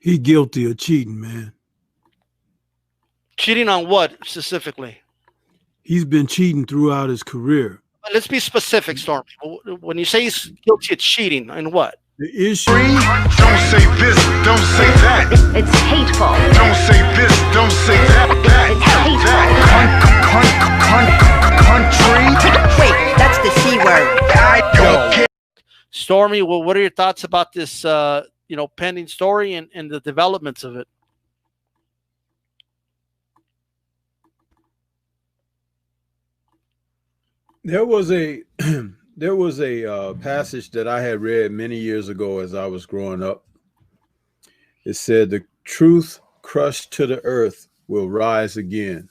He guilty of cheating, man. Cheating on what specifically? He's been cheating throughout his career. Let's be specific, Stormy. When you say he's guilty of cheating, and what? The issue. Don't say this, don't say that. It's hateful. Don't say this, don't say that. It's hateful. Country. Wait, that's the C word. I don't care. Stormy, well, what are your thoughts about this, pending story and the developments of it? There was a passage that I had read many years ago as I was growing up. It said, "The truth crushed to the earth will rise again,"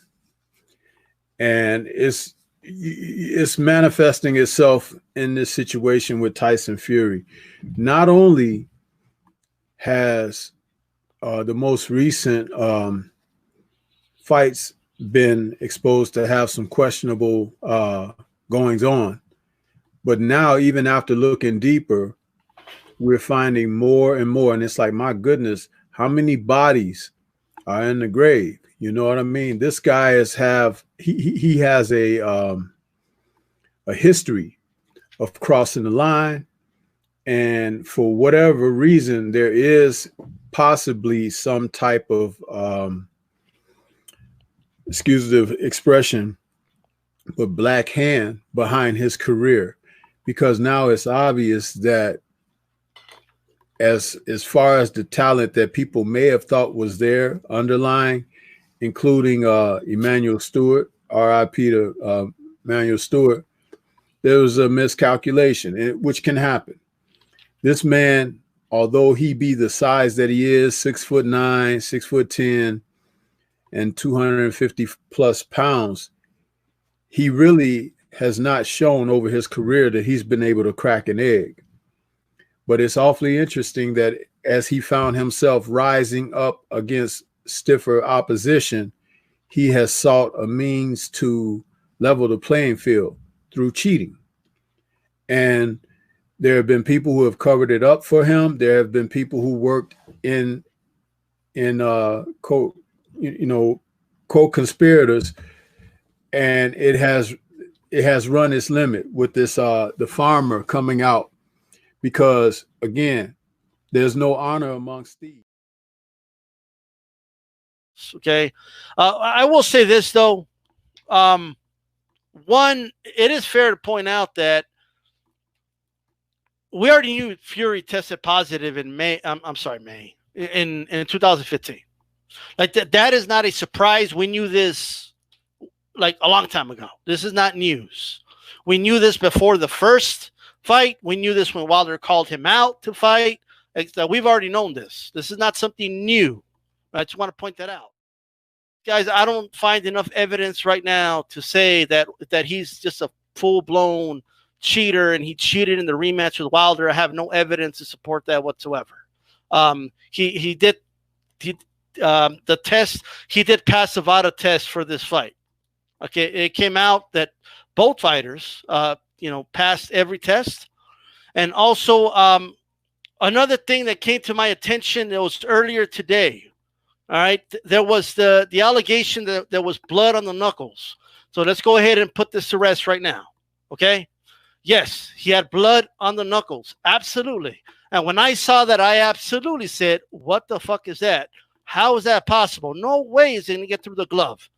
and it's manifesting itself in this situation with Tyson Fury. Not only has the most recent fights been exposed to have some questionable goings on, but now, even after looking deeper, we're finding more and more. And it's like, my goodness, how many bodies are in the grave? You know what I mean? This guy has a history of crossing the line. And for whatever reason, there is possibly some type of, excuse the expression, but black hand behind his career. Because now it's obvious that as far as the talent that people may have thought was there underlying, including Emmanuel Stewart, R.I.P. to Emmanuel Stewart, there was a miscalculation, which can happen. This man, although he be the size that he is, 6'9", 6'10", and 250 plus pounds, he really has not shown over his career that he's been able to crack an egg. But it's awfully interesting that as he found himself rising up against stiffer opposition, he has sought a means to level the playing field through cheating. And there have been people who have covered it up for him. There have been people who worked in co-conspirators, and it has run its limit with this the farmer coming out, because again, there's no honor amongst thieves. Okay, I will say this though. One, it is fair to point out that we already knew Fury tested positive in May. May in 2015. Like that is not a surprise. We knew this like a long time ago. This is not news. We knew this before the first fight. We knew this when Wilder called him out to fight. We've already known this. This is not something new. I just want to point that out. Guys, I don't find enough evidence right now to say that he's just a full-blown cheater and he cheated in the rematch with Wilder. I have no evidence to support that whatsoever. He did the test. He did pass the VADA test for this fight. Okay, it came out that both fighters, passed every test. And also, another thing that came to my attention that was earlier today. All right, there was the allegation that there was blood on the knuckles. So let's go ahead and put this to rest right now. Okay. Yes, he had blood on the knuckles. Absolutely. And when I saw that, I absolutely said, what the fuck is that? How is that possible? No way is it going to get through the glove.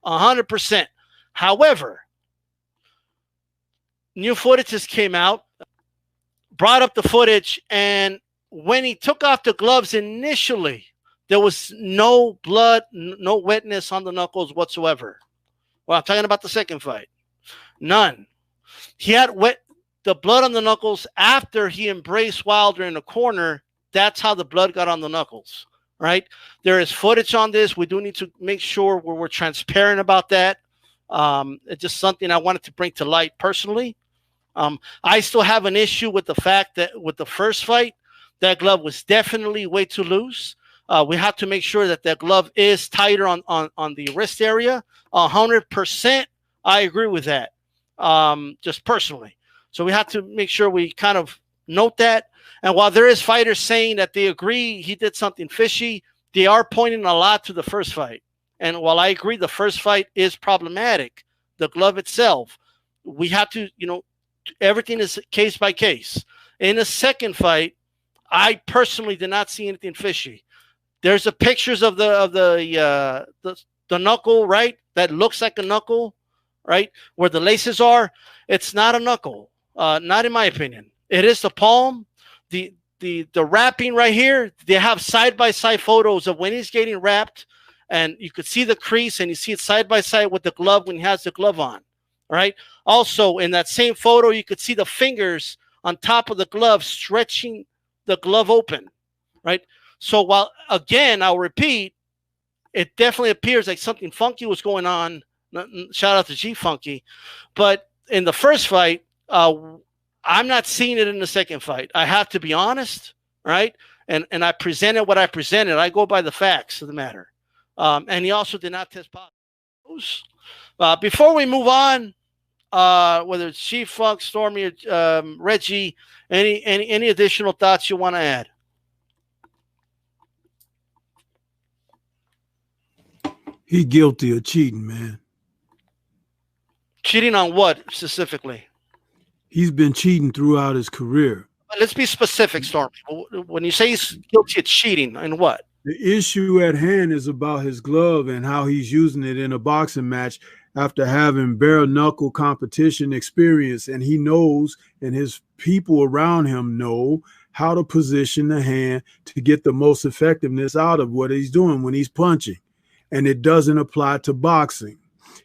100%. However, new footage just came out, brought up the footage, and when he took off the gloves initially, there was no blood, no wetness on the knuckles whatsoever. Well, I'm talking about the second fight. None. He had the blood on the knuckles after he embraced Wilder in the corner. That's how the blood got on the knuckles, right? There is footage on this. We do need to make sure we're transparent about that. It's just something I wanted to bring to light personally. I still have an issue with the fact that with the first fight, that glove was definitely way too loose. We have to make sure that glove is tighter on the wrist area. 100%, I agree with that. Just personally. So we have to make sure we kind of Note that. And while there is fighters saying that they agree he did something fishy, they are pointing a lot to the first fight. And while I agree the first fight is problematic, the glove itself, we have to, everything is case by case. In the second fight, I personally did not see anything fishy. There's the pictures of the knuckle, right? That looks like a knuckle, right? Where the laces are. It's not a knuckle, not in my opinion. It is the palm. The wrapping right here, they have side-by-side photos of when he's getting wrapped, and you could see the crease, and you see it side-by-side with the glove when he has the glove on, right? Also, in that same photo, you could see the fingers on top of the glove stretching the glove open, right? So while, again, I'll repeat, it definitely appears like something funky was going on. Shout out to G Funky. But in the first fight, I'm not seeing it in the second fight. I have to be honest, right? And I presented what I presented. I go by the facts of the matter. And he also did not test positive. Before we move on, whether it's Chief Funk, Stormy, or Reggie, any additional thoughts you want to add? He guilty of cheating, man. Cheating on what specifically? He's been cheating throughout his career. Let's be specific, Stormy. When you say he's guilty of cheating, and what? The issue at hand is about his glove and how he's using it in a boxing match after having bare knuckle competition experience. And he knows, and his people around him know, how to position the hand to get the most effectiveness out of what he's doing when he's punching. And it doesn't apply to boxing.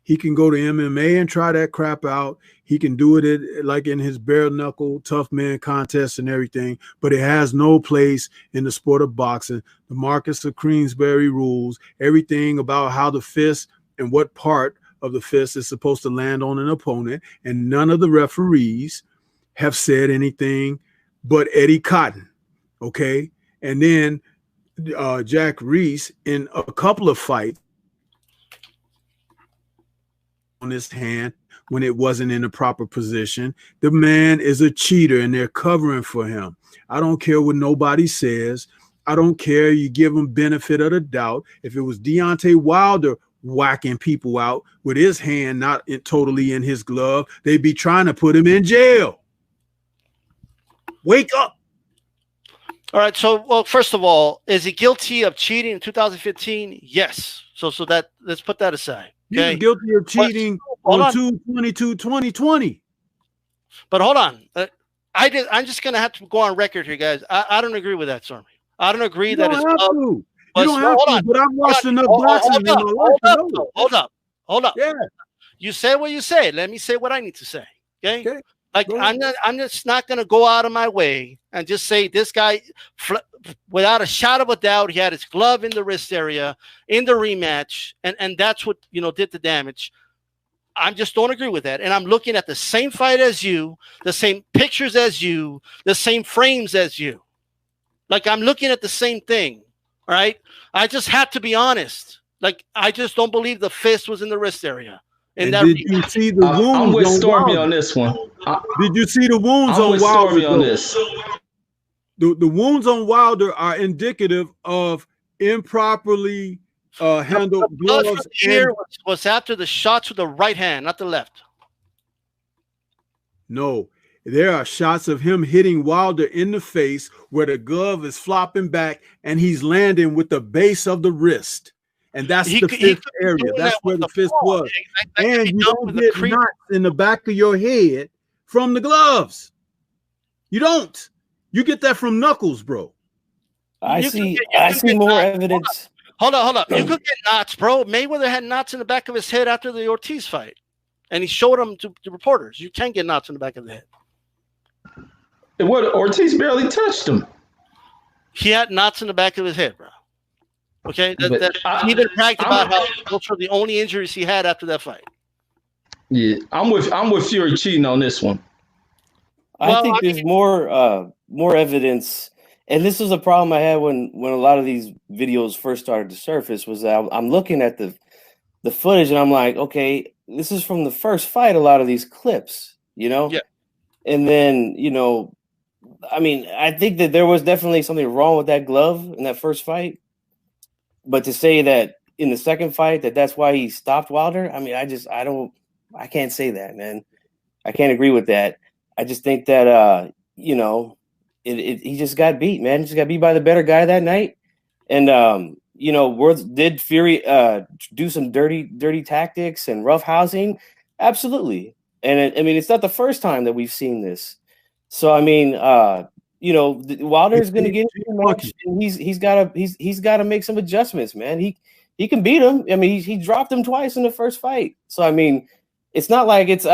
He can go to MMA and try that crap out. He can do it like in his bare knuckle tough man contest and everything, but it has no place in the sport of boxing. The Marcus of Queensberry rules, everything about how the fist and what part of the fist is supposed to land on an opponent, and none of the referees have said anything but Eddie Cotton, okay? And then Jack Reese in a couple of fights on his hand when it wasn't in the proper position. The man is a cheater and they're covering for him. I don't care what nobody says. I don't care. You give him benefit of the doubt. If it was Deontay Wilder whacking people out with his hand not totally in his glove, they'd be trying to put him in jail. Wake up. All right. So, well, first of all, is he guilty of cheating in 2015? Yes. So that let's put that aside. Okay. He's guilty of cheating on 2/22/2020. But hold on. I'm just going to have to go on record here, guys. I don't agree with that, Stormy. I don't agree that it's you don't have to, but I've watched enough boxing in my life. Hold up. Yeah. You said what you say. Let me say what I need to say. Okay. Like I'm just not going to go out of my way and just say this guy, without a shadow of a doubt, he had his glove in the wrist area in the rematch, and that's what did the damage. I just don't agree with that. And I'm looking at the same fight as you, the same pictures as you, the same frames as you. Like I'm looking at the same thing. All right. I just have to be honest. Like I just don't believe the fist was in the wrist area. And did you see the wounds? I'm with Stormy on this one. Did you see the wounds on Wilder? Stormy on this. The wounds on Wilder are indicative of improperly handled gloves. Here was after the shots with the right hand, not the left. No, there are shots of him hitting Wilder in the face where the glove is flopping back and he's landing with the base of the wrist. And that's the fifth area. That's where the fist was. And you don't get knots in the back of your head from the gloves. You don't. You get that from knuckles, bro. I see more evidence. Hold up. You could get knots, bro. Mayweather had knots in the back of his head after the Ortiz fight. And he showed them to reporters. You can get knots in the back of the head. What? Ortiz barely touched him. He had knots in the back of his head, bro. Okay, he even bragged about how those were the only injuries he had after that fight. Yeah, I'm with Fury cheating on this one. I think there's more evidence, and this was a problem I had when a lot of these videos first started to surface. Was that I'm looking at the footage and I'm like, okay, this is from the first fight. A lot of these clips, Yeah. And then I mean, I think that there was definitely something wrong with that glove in that first fight. But to say that in the second fight that's why he stopped Wilder, I mean, I can't say that, man. I can't agree with that. I just think that he just got beat, man. He just got beat by the better guy that night. And did Fury do some dirty tactics and rough housing? Absolutely. And it's not the first time that we've seen this. So I mean, Wilder's going to get into the match, and he's got to make some adjustments, man. He can beat him. I mean, he dropped him twice in the first fight. So I mean, it's not like it's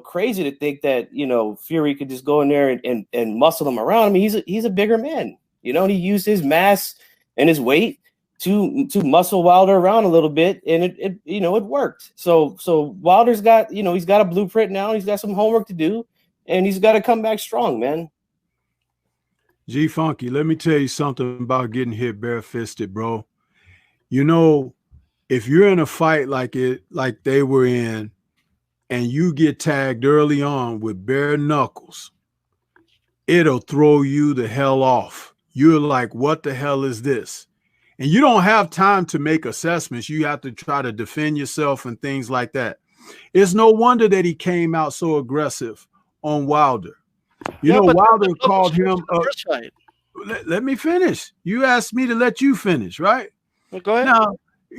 crazy to think that Fury could just go in there and muscle him around. I mean, he's a bigger man. And he used his mass and his weight to muscle Wilder around a little bit, and it worked. So Wilder's got he's got a blueprint now. He's got some homework to do. And he's got to come back strong, man. G Funky, let me tell you something about getting hit barefisted, bro. If you're in a fight like they were in, and you get tagged early on with bare knuckles, it'll throw you the hell off. You're like, what the hell is this? And you don't have time to make assessments. You have to try to defend yourself and things like that. It's no wonder that he came out so aggressive on Wilder. Wilder called him let me finish. You asked me to let you finish, right? Well, go ahead. Now,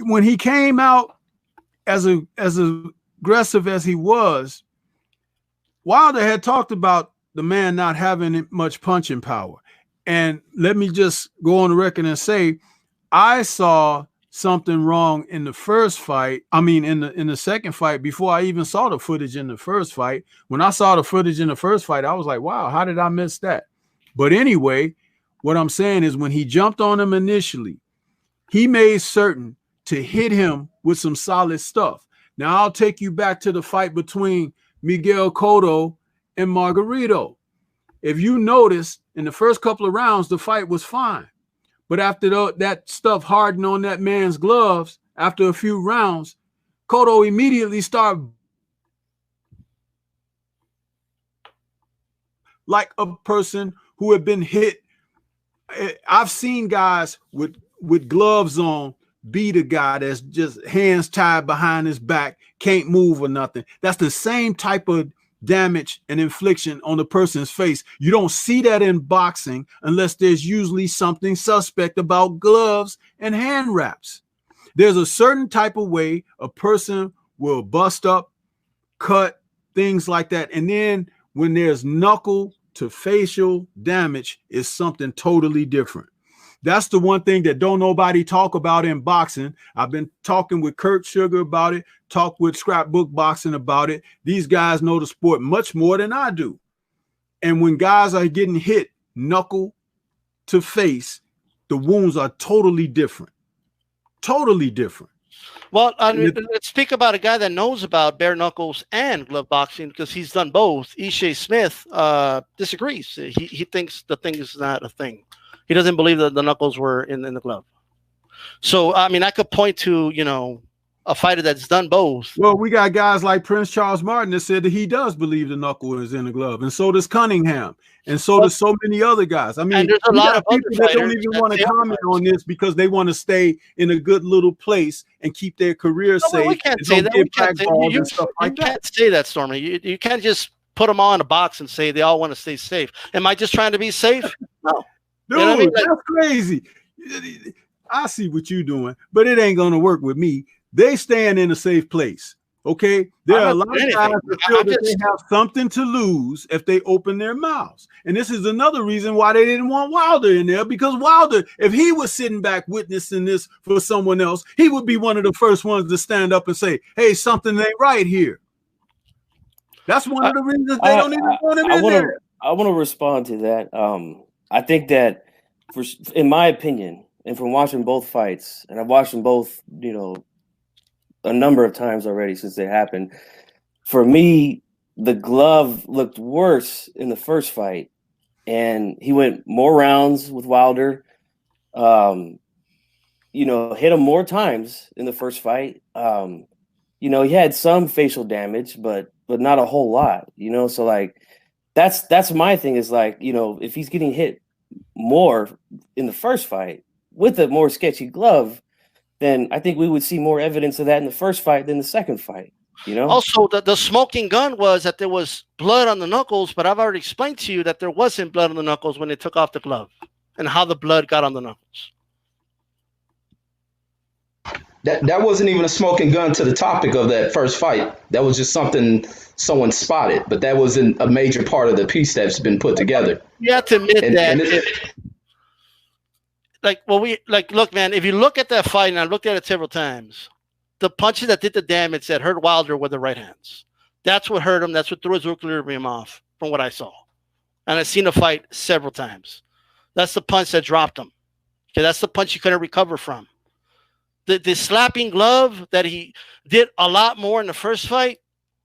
when he came out as aggressive as he was, Wilder had talked about the man not having much punching power. And let me just go on the record and say, I saw something wrong in the first fight. I mean, in the second fight, before I even saw the footage in the first fight. When I saw the footage in the first fight, I was like, wow, how did I miss that? But anyway, what I'm saying is when he jumped on him initially, he made certain to hit him with some solid stuff. Now, I'll take you back to the fight between Miguel Cotto and Margarito. If you notice, in the first couple of rounds, the fight was fine. But after that stuff hardened on that man's gloves, after a few rounds, Cotto immediately started like a person who had been hit. I've seen guys with gloves on beat a guy that's just hands tied behind his back, can't move or nothing. That's the same type of damage and infliction on the person's face. You don't see that in boxing unless there's usually something suspect about gloves and hand wraps. There's a certain type of way a person will bust up, cut, things like that. And then when there's knuckle to facial damage, is something totally different. That's the one thing that don't nobody talk about in boxing. I've been talking with Kurt Sugar about it, talked with Scrapbook Boxing about it. These guys know the sport much more than I do. And when guys are getting hit knuckle to face, the wounds are totally different. Totally different. Well, I mean, let's speak about a guy that knows about bare knuckles and glove boxing because he's done both. Ishe Smith disagrees. He thinks the thing is not a thing. He doesn't believe that the knuckles were in the glove. So, I mean, I could point to, a fighter that's done both. Well, we got guys like Prince Charles Martin that said that he does believe the knuckle is in the glove. And so does Cunningham. And so does so many other guys. I mean, and there's a lot of people that don't even want to comment on this because they want to stay in a good little place and keep their career safe. We can't say that. You can't say that, Stormy. You can't just put them all in a box and say they all want to stay safe. Am I just trying to be safe? No. Dude, I mean? That's crazy. I see what you're doing, but it ain't going to work with me. They stand in a safe place, okay? There are a lot of guys that feel that they have something to lose if they open their mouths. And this is another reason why they didn't want Wilder in there, because Wilder, if he was sitting back witnessing this for someone else, he would be one of the first ones to stand up and say, hey, something ain't right here. That's one of the reasons they don't even want him in there. I want to respond to that. I think that, in my opinion, and from watching both fights, and I've watched them both, a number of times already since they happened. For me, the glove looked worse in the first fight, and he went more rounds with Wilder. Hit him more times in the first fight. He had some facial damage, but not a whole lot. So like, that's my thing is like, you know, if he's getting hit more in the first fight with a more sketchy glove, then I think we would see more evidence of that in the first fight than the second fight. You know. Also, the smoking gun was that there was blood on the knuckles, but I've already explained to you that there wasn't blood on the knuckles when they took off the glove, and how the blood got on the knuckles. That wasn't even a smoking gun to the topic of that first fight. That was just something someone spotted, but that wasn't a major part of the piece that's been put together. You have to admit look, man, if you look at that fight, and I looked at it several times, the punches that did the damage that hurt Wilder were the right hands. That's what hurt him. That's what threw his equilibrium off, from what I saw. And I've seen the fight several times. That's the punch that dropped him. Okay, that's the punch he couldn't recover from. The slapping glove that he did a lot more in the first fight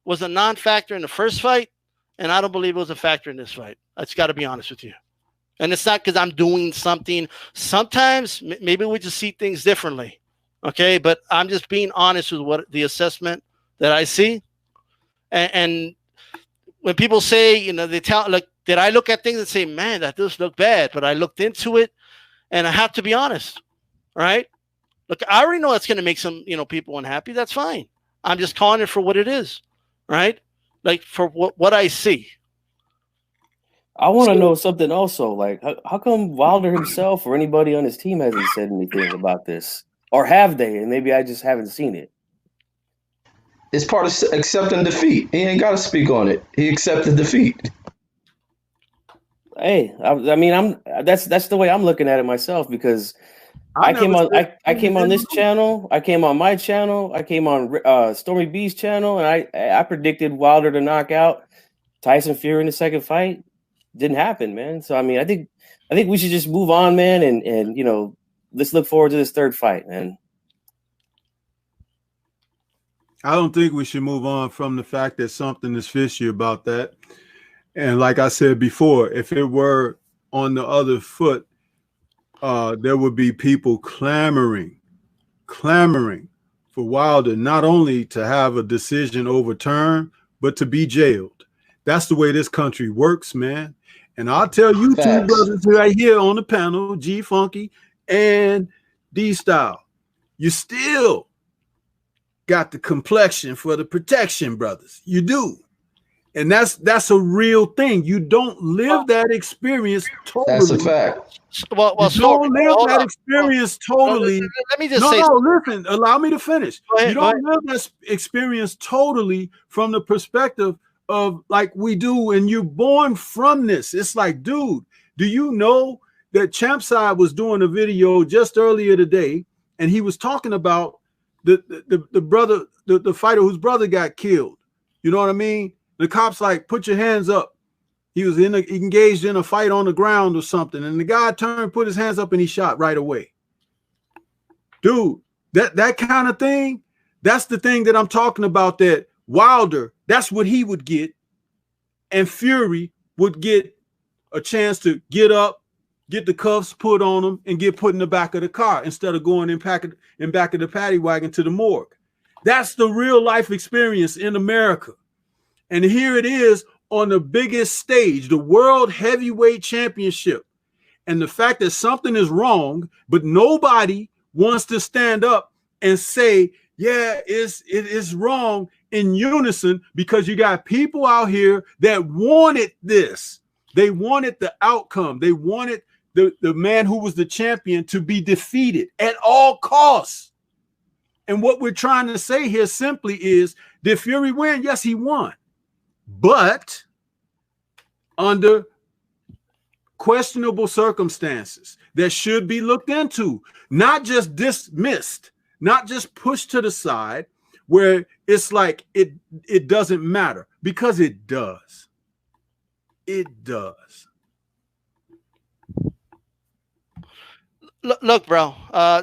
was a non-factor in the first fight, and I don't believe it was a factor in this fight. I just got to be honest with you. And it's not because I'm doing something. Sometimes maybe we just see things differently, okay? But I'm just being honest with what the assessment that I see. And when people say, you know, they tell, like, did I look at things and say, man, that does look bad? But I looked into it, and I have to be honest, all right? Look, I already know that's going to make some, you know, people unhappy. That's fine. I'm just calling it for what it is, right? Like, for what I see. I want to know something also. Like, how come Wilder himself or anybody on his team hasn't said anything about this? Or have they? And maybe I just haven't seen it. It's part of accepting defeat. He ain't got to speak on it. He accepted defeat. Hey, I mean, that's the way I'm looking at it myself, because I came on this channel. I came on my channel. I came on Stormy B's channel, and I predicted Wilder to knock out Tyson Fury in the second fight. Didn't happen, man. So I mean, I think we should just move on, man, and you know, let's look forward to this third fight, man. I don't think we should move on from the fact that something is fishy about that. And like I said before, if it were on the other foot, there would be people clamoring for Wilder not only to have a decision overturned, but to be jailed. That's the way this country works, man. And I'll tell you two brothers right here on the panel, G Funky and D Style, you still got the complexion for the protection, brothers. You do. And that's a real thing. You don't live that experience totally. That's a fact. Well, you don't live that experience totally. Let me just say. Listen. Allow me to finish. You don't live that experience totally from the perspective of like we do, and you're born from this. It's like, dude, do you know that Champside was doing a video just earlier today, and he was talking about the brother, the fighter whose brother got killed. You know what I mean? The cops like, put your hands up. He was engaged in a fight on the ground or something, and the guy turned, put his hands up, and he shot right away. Dude, that kind of thing, that's the thing that I'm talking about. That Wilder, that's what he would get, and Fury would get a chance to get up, get the cuffs put on him, and get put in the back of the car instead of going in back of the paddy wagon to the morgue. That's the real life experience in America. And here it is on the biggest stage, the World Heavyweight Championship. And the fact that something is wrong, but nobody wants to stand up and say, yeah, it is wrong in unison, because you got people out here that wanted this. They wanted the outcome. They wanted the man who was the champion to be defeated at all costs. And what we're trying to say here simply is, did Fury win? Yes, he won. But under questionable circumstances that should be looked into, not just dismissed, not just pushed to the side where it's like it doesn't matter, because it does. It does. Look, bro,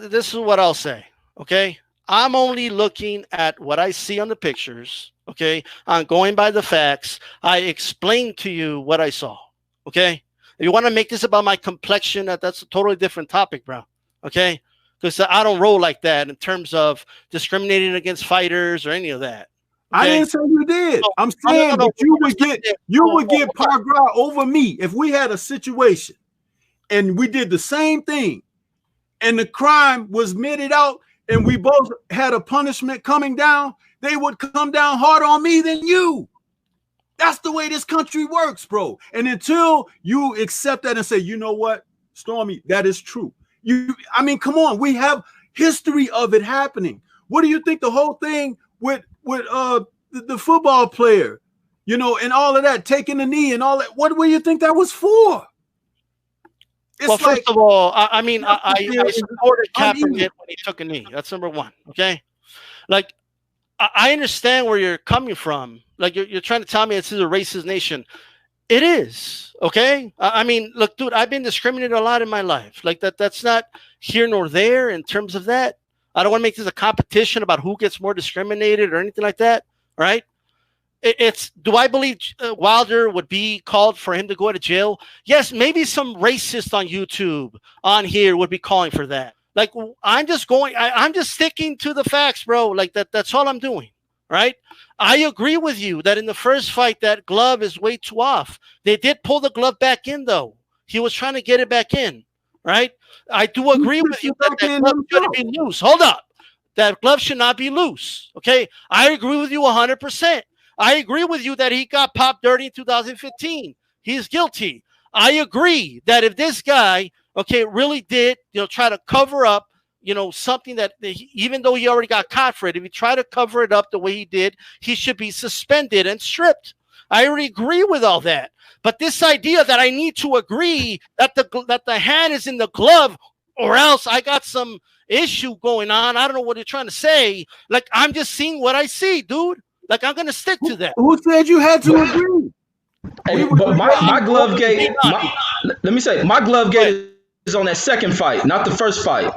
this is what I'll say, okay? I'm only looking at what I see on the pictures, okay? I'm going by the facts. I explained to you what I saw, okay? If you want to make this about my complexion, that's a totally different topic, bro, okay? Because I don't roll like that in terms of discriminating against fighters or any of that, I didn't say you did. No, I'm saying no. that you would get Pargra over me if we had a situation and we did the same thing and the crime was meted out and we both had a punishment coming down. They would come down harder on me than you. That's the way this country works, bro. And until you accept that and say, you know what, Stormy, that is true. I mean, come on, we have history of it happening. What do you think the whole thing with the football player, and all of that, taking the knee and all that? What do you think that was for? It's well, first of all, I supported Kaepernick when he took a knee. That's number one. Okay, like I understand where you're coming from. Like you're trying to tell me this is a racist nation. It is. Okay. I mean, look, dude, I've been discriminated a lot in my life. Like that's not here nor there in terms of that. I don't want to make this a competition about who gets more discriminated or anything like that. Right. Do I believe Wilder would be called for him to go to jail? Yes. Maybe some racist on YouTube on here would be calling for that. Like, I'm just sticking to the facts, bro. Like that's all I'm doing. Right. I agree with you that in the first fight, that glove is way too off. They did pull the glove back in, though. He was trying to get it back in. Right. I do agree with you that glove shouldn't be loose. Hold up. That glove should not be loose. Okay. I agree with you 100%. I agree with you that he got popped dirty in 2015. He's guilty. I agree that if this guy, really did, try to cover up, something that even though he already got caught for it, if he tried to cover it up the way he did, he should be suspended and stripped. I already agree with all that. But this idea that I need to agree that the hand is in the glove or else I got some issue going on, I don't know what you're trying to say. Like, I'm just seeing what I see, dude. Like, I'm going to stick to that. Who said you had to agree? Hey, but my Glovegate, let me say, my Glovegate is on that second fight, not the first fight.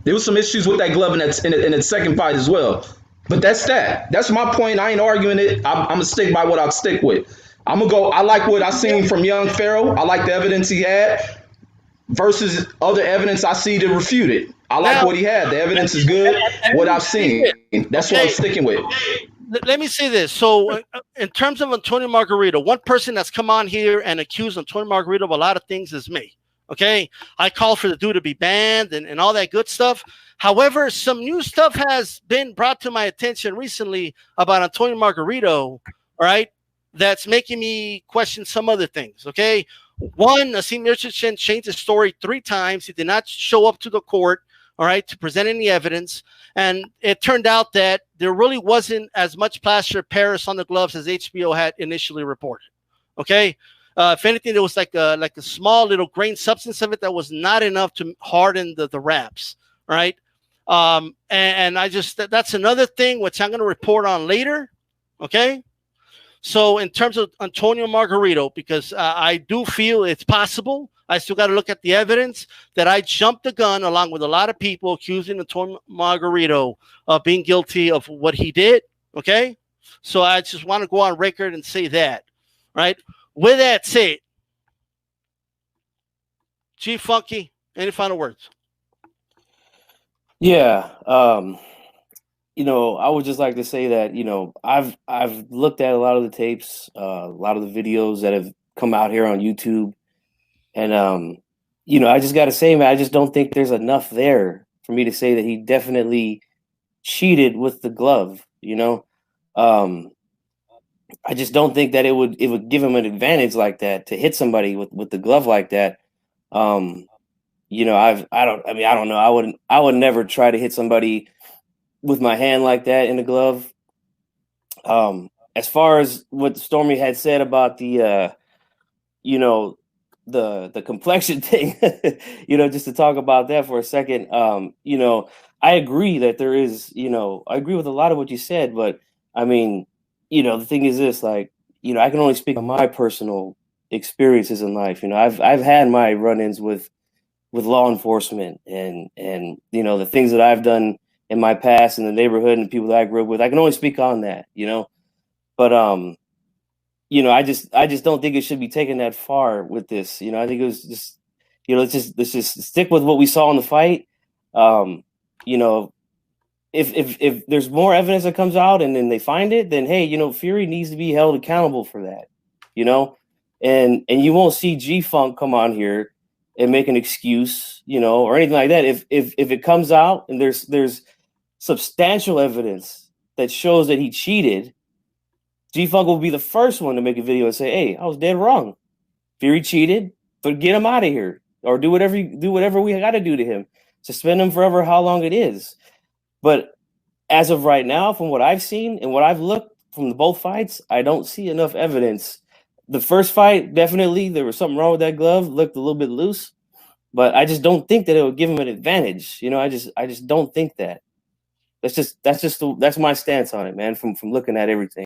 There was some issues with that glove in that second fight as well. But that's that. That's my point. I ain't arguing it. I'm going to stick by what I'll stick with. I'm going to go. I like what I seen from young Pharaoh. I like the evidence he had versus other evidence I see to refute it. I like what he had. The evidence is good. What I've seen. That's what I'm sticking with. Let me say this. So in terms of Antonio Margarito, one person that's come on here and accused Antonio Margarito of a lot of things is me. Okay, I call for the dude to be banned and all that good stuff. However, some new stuff has been brought to my attention recently about Antonio Margarito, all right, that's making me question some other things, okay? One, Asim Mirchin changed his story 3 times. He did not show up to the court, all right, to present any evidence. And it turned out that there really wasn't as much plaster of Paris on the gloves as HBO had initially reported, okay? If anything, there was like a small little grain substance of it that was not enough to harden the wraps, right? And I just that's another thing which I'm going to report on later, okay? So in terms of Antonio Margarito, because I do feel it's possible, I still got to look at the evidence that I jumped the gun along with a lot of people accusing Antonio Margarito of being guilty of what he did, okay? So I just want to go on record and say that, right? With that said, Chief Funky, any final words? Yeah, I would just like to say that I've looked at a lot of the tapes, a lot of the videos that have come out here on YouTube, and I just got to say, man, I just don't think there's enough there for me to say that he definitely cheated with the glove. I just don't think that it would give him an advantage like that to hit somebody with the glove like that. I don't know. I would never try to hit somebody with my hand like that in the glove. As far as what Stormy had said about the complexion thing, just to talk about that for a second, I agree that there is, I agree with a lot of what you said, but I mean, the thing is this, like, I can only speak on my personal experiences in life. I've had my run-ins with law enforcement and the things that I've done in my past in the neighborhood and the people that I grew up with. I can only speak on that, but I just don't think it should be taken that far with this. I think it was just, let's just stick with what we saw in the fight. if there's more evidence that comes out and then they find it, then hey, Fury needs to be held accountable for that, and you won't see G-Funk come on here and make an excuse, or anything like that. If it comes out and there's substantial evidence that shows that he cheated, G-Funk will be the first one to make a video and say, hey, I was dead wrong. Fury cheated, but get him out of here, or do whatever we got to do to him. Suspend him forever, how long it is. But as of right now, from what I've seen and what I've looked from both fights, I don't see enough evidence. The first fight, definitely, there was something wrong with that glove, looked a little bit loose, but I just don't think that it would give him an advantage. I just don't think that. That's my stance on it, man, from looking at everything.